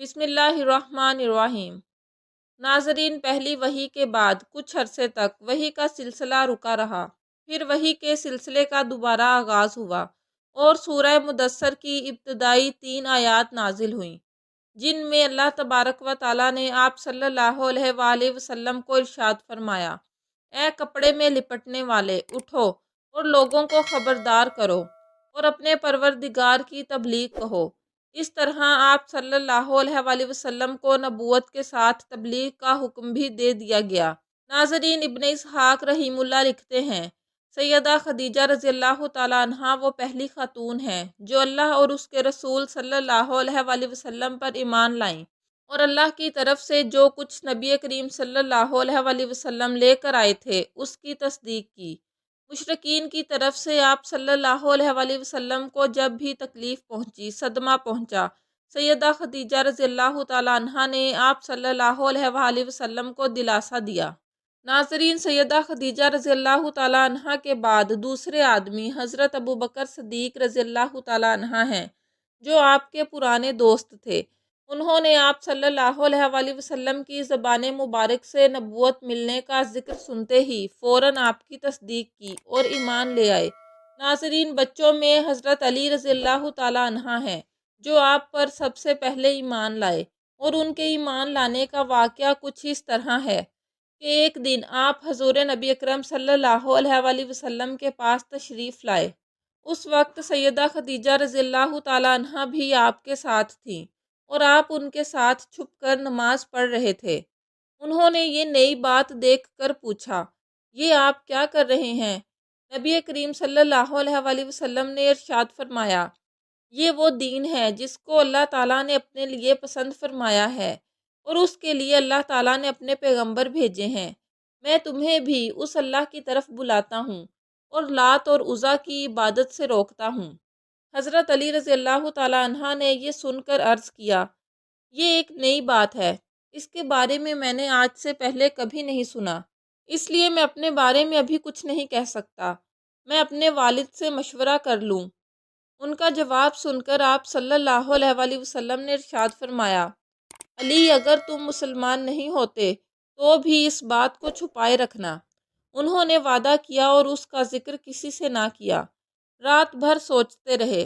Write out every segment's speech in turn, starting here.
بسم اللہ الرحمن الرحیم۔ ناظرین، پہلی وحی کے بعد کچھ عرصے تک وحی کا سلسلہ رکا رہا، پھر وحی کے سلسلے کا دوبارہ آغاز ہوا اور سورہ مدثر کی ابتدائی 3 آیات نازل ہوئیں، جن میں اللہ تبارک و تعالیٰ نے آپ صلی اللہ علیہ وآلہ وسلم کو ارشاد فرمایا: اے کپڑے میں لپٹنے والے، اٹھو اور لوگوں کو خبردار کرو اور اپنے پروردگار کی تبلیغ کہو۔ اس طرح آپ صلی اللہ علیہ وآلہ وسلم کو نبوت کے ساتھ تبلیغ کا حکم بھی دے دیا گیا۔ ناظرین، ابن اسحاق رحمہ اللہ لکھتے ہیں، سیدہ خدیجہ رضی اللہ تعالیٰ عنہا وہ پہلی خاتون ہیں جو اللہ اور اس کے رسول صلی اللہ علیہ وآلہ وسلم پر ایمان لائیں اور اللہ کی طرف سے جو کچھ نبی کریم صلی اللہ علیہ وآلہ وسلم لے کر آئے تھے اس کی تصدیق کی۔ مشرکین کی طرف سے آپ صلی اللہ علیہ وآلہ وسلم کو جب بھی تکلیف پہنچی، صدمہ پہنچا، سیدہ خدیجہ رضی اللہ تعالیٰ عنہا نے آپ صلی اللہ علیہ وآلہ وسلم کو دلاسا دیا۔ ناظرین، سیدہ خدیجہ رضی اللہ تعالیٰ عنہا کے بعد دوسرے آدمی حضرت ابوبکر صدیق رضی اللہ تعالیٰ عنہ ہیں، جو آپ کے پرانے دوست تھے۔ انہوں نے آپ صلی اللہ علیہ وآلہ وسلم کی زبان مبارک سے نبوت ملنے کا ذکر سنتے ہی فوراً آپ کی تصدیق کی اور ایمان لے آئے۔ ناظرین، بچوں میں حضرت علی رضی اللہ تعالیٰ عنہ ہیں، جو آپ پر سب سے پہلے ایمان لائے، اور ان کے ایمان لانے کا واقعہ کچھ اس طرح ہے کہ ایک دن آپ حضور نبی اکرم صلی اللہ علیہ وآلہ وسلم کے پاس تشریف لائے۔ اس وقت سیدہ خدیجہ رضی اللہ تعالیٰ عنہ بھی آپ کے ساتھ تھیں اور آپ ان کے ساتھ چھپ کر نماز پڑھ رہے تھے۔ انہوں نے یہ نئی بات دیکھ کر پوچھا، یہ آپ کیا کر رہے ہیں؟ نبی کریم صلی اللہ علیہ وآلہ وسلم نے ارشاد فرمایا، یہ وہ دین ہے جس کو اللہ تعالیٰ نے اپنے لیے پسند فرمایا ہے اور اس کے لیے اللہ تعالیٰ نے اپنے پیغمبر بھیجے ہیں۔ میں تمہیں بھی اس اللہ کی طرف بلاتا ہوں اور لات اور عزیٰ کی عبادت سے روکتا ہوں۔ حضرت علی رضی اللہ تعالیٰ عنہ نے یہ سن کر عرض کیا، یہ ایک نئی بات ہے، اس کے بارے میں نے آج سے پہلے کبھی نہیں سنا، اس لیے میں اپنے بارے میں ابھی کچھ نہیں کہہ سکتا، میں اپنے والد سے مشورہ کر لوں۔ ان کا جواب سن کر آپ صلی اللہ علیہ وآلہ وسلم نے ارشاد فرمایا، علی، اگر تم مسلمان نہیں ہوتے تو بھی اس بات کو چھپائے رکھنا۔ انہوں نے وعدہ کیا اور اس کا ذکر کسی سے نہ کیا۔ رات بھر سوچتے رہے،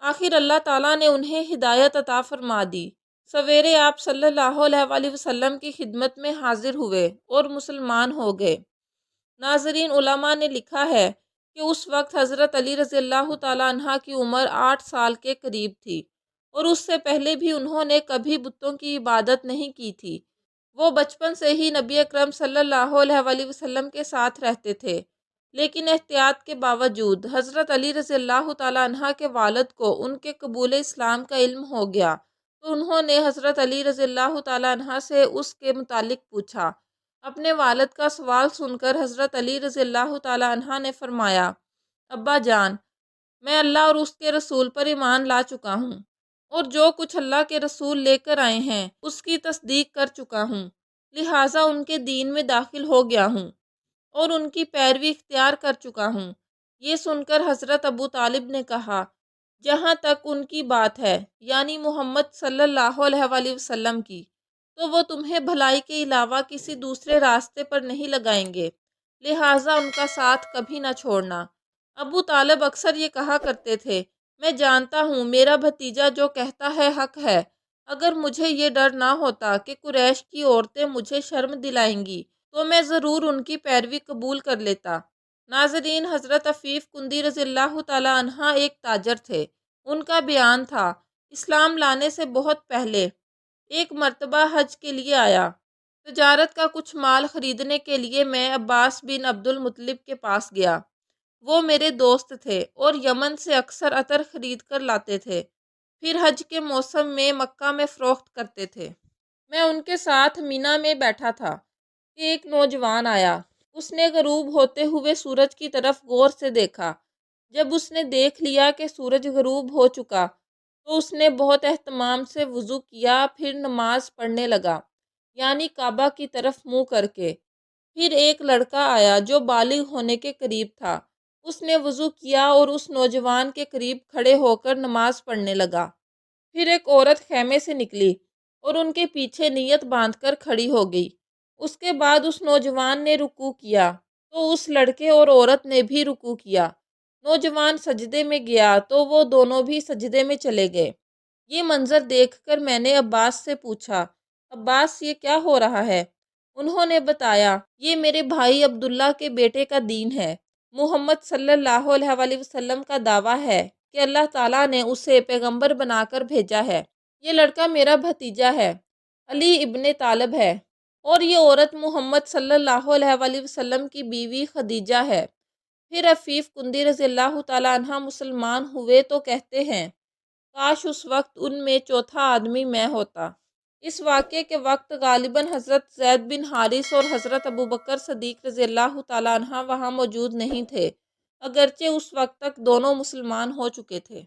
آخر اللہ تعالیٰ نے انہیں ہدایت عطا فرما دی۔ سویرے آپ صلی اللہ علیہ وآلہ وسلم کی خدمت میں حاضر ہوئے اور مسلمان ہو گئے۔ ناظرین، علماء نے لکھا ہے کہ اس وقت حضرت علی رضی اللہ تعالیٰ عنہ کی عمر 8 سال کے قریب تھی اور اس سے پہلے بھی انہوں نے کبھی بتوں کی عبادت نہیں کی تھی۔ وہ بچپن سے ہی نبی اکرم صلی اللہ علیہ وآلہ وسلم کے ساتھ رہتے تھے، لیکن احتیاط کے باوجود حضرت علی رضی اللہ تعالیٰ عنہ کے والد کو ان کے قبول اسلام کا علم ہو گیا تو انہوں نے حضرت علی رضی اللہ تعالیٰ عنہ سے اس کے متعلق پوچھا۔ اپنے والد کا سوال سن کر حضرت علی رضی اللہ تعالیٰ عنہ نے فرمایا، ابا جان، میں اللہ اور اس کے رسول پر ایمان لا چکا ہوں اور جو کچھ اللہ کے رسول لے کر آئے ہیں اس کی تصدیق کر چکا ہوں، لہٰذا ان کے دین میں داخل ہو گیا ہوں اور ان کی پیروی اختیار کر چکا ہوں۔ یہ سن کر حضرت ابو طالب نے کہا، جہاں تک ان کی بات ہے، یعنی محمد صلی اللہ علیہ وآلہ وسلم کی، تو وہ تمہیں بھلائی کے علاوہ کسی دوسرے راستے پر نہیں لگائیں گے، لہٰذا ان کا ساتھ کبھی نہ چھوڑنا۔ ابو طالب اکثر یہ کہا کرتے تھے، میں جانتا ہوں میرا بھتیجا جو کہتا ہے حق ہے، اگر مجھے یہ ڈر نہ ہوتا کہ قریش کی عورتیں مجھے شرم دلائیں گی تو میں ضرور ان کی پیروی قبول کر لیتا۔ ناظرین، حضرت عفیف کندی رضی اللہ تعالیٰ عنہ ایک تاجر تھے۔ ان کا بیان تھا، اسلام لانے سے بہت پہلے ایک مرتبہ حج کے لیے آیا۔ تجارت کا کچھ مال خریدنے کے لیے میں عباس بن عبد المطلب کے پاس گیا۔ وہ میرے دوست تھے اور یمن سے اکثر عطر خرید کر لاتے تھے، پھر حج کے موسم میں مکہ میں فروخت کرتے تھے۔ میں ان کے ساتھ مینا میں بیٹھا تھا کہ ایک نوجوان آیا۔ اس نے غروب ہوتے ہوئے سورج کی طرف غور سے دیکھا۔ جب اس نے دیکھ لیا کہ سورج غروب ہو چکا تو اس نے بہت اہتمام سے وضو کیا، پھر نماز پڑھنے لگا، یعنی کعبہ کی طرف منہ کر کے۔ پھر ایک لڑکا آیا جو بالغ ہونے کے قریب تھا۔ اس نے وضو کیا اور اس نوجوان کے قریب کھڑے ہو کر نماز پڑھنے لگا۔ پھر ایک عورت خیمے سے نکلی اور ان کے پیچھے نیت باندھ کر کھڑی ہو گئی۔ اس کے بعد اس نوجوان نے رکوع کیا تو اس لڑکے اور عورت نے بھی رکوع کیا۔ نوجوان سجدے میں گیا تو وہ دونوں بھی سجدے میں چلے گئے۔ یہ منظر دیکھ کر میں نے عباس سے پوچھا، عباس یہ کیا ہو رہا ہے؟ انہوں نے بتایا، یہ میرے بھائی عبداللہ کے بیٹے کا دین ہے۔ محمد صلی اللہ علیہ وآلہ وسلم کا دعویٰ ہے کہ اللہ تعالیٰ نے اسے پیغمبر بنا کر بھیجا ہے۔ یہ لڑکا میرا بھتیجا ہے، علی ابن طالب ہے، اور یہ عورت محمد صلی اللہ علیہ وآلہ وسلم کی بیوی خدیجہ ہے۔ پھر عفیف کندی رضی اللہ تعالیٰ عنہ مسلمان ہوئے تو کہتے ہیں، کاش اس وقت ان میں چوتھا آدمی میں ہوتا۔ اس واقعے کے وقت غالباً حضرت زید بن حارث اور حضرت ابوبکر صدیق رضی اللہ تعالیٰ عنہ وہاں موجود نہیں تھے، اگرچہ اس وقت تک دونوں مسلمان ہو چکے تھے۔